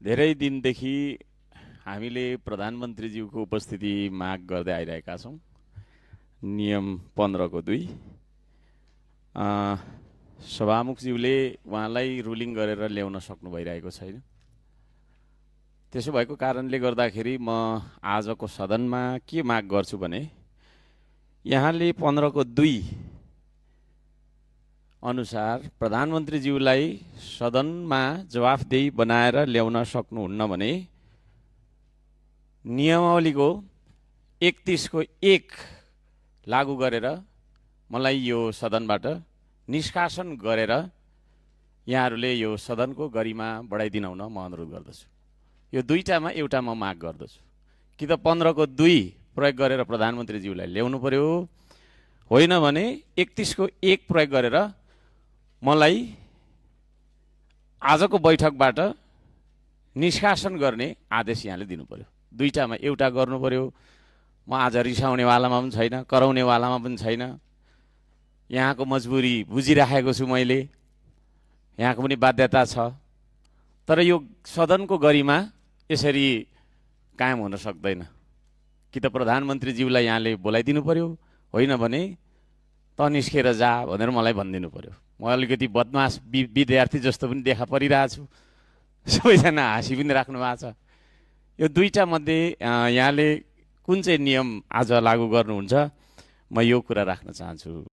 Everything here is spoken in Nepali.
धेरै दिनदेखि हामीले प्रधानमन्त्रीज्यूको उपस्थिति माग गर्दै आइरहेका छौँ। नियम 15 को 2 सभामुखज्यूले उहाँलाई रुलिङ गरेर ल्याउन सक्नु भइरहेको छैन। त्यसो भएको कारणले गर्दाखेरि म आजको सदनमा के माग गर्छु भने यहाँले 15 को 2 अनुसार प्रधानमन्त्रीज्यूलाई सदनमा जवाफदेही बनाएर ल्याउन सक्नुहुन्न भने नियमावलीको 31 को 1 लागू गरेर मलाई यो सदनबाट निष्कासन गरेर यहाँहरूले यो सदनको गरिमा बढाइदिन हुन म अनुरोध गर्दछु। यो दुईटामा एउटा म माग गर्दछु कि त 15 को 2 प्रयोग गरेर प्रधानमन्त्रीज्यूलाई ल्याउनु पर्यो, होइन भने 31 को 1 प्रयोग गरेर मलाई आजको बैठकबाट निष्कासन गर्ने आदेश यहाँले दिनु पर्यो। दुईटामा एउटा गर्नु पर्यो। म आज रिसाउनेवालामा पनि छैन, कराउनेवालामा पनि छैन। यहाँको मजबुरी बुझिराखेको छु मैले, यहाँको पनि बाध्यता छ। तर यो सदनको गरिमा यसरी कायम हुन सक्दैन। कि त प्रधानमन्त्रीज्यूलाई यहाँले बोलाइदिनु पर्यो, होइन भने त निस्केर जा भनेर मलाई भनिदिनु पर्यो। म अलिकति बदमास विद्यार्थी जस्तो पनि देखा परिरहेछु, सबैजना हाँसी पनि राख्नु भएको छ। यो दुईटा मध्ये यहाँले कुन चाहिँ नियम आज लागू गर्नुहुन्छ, म यो कुरा राख्न चाहन्छु।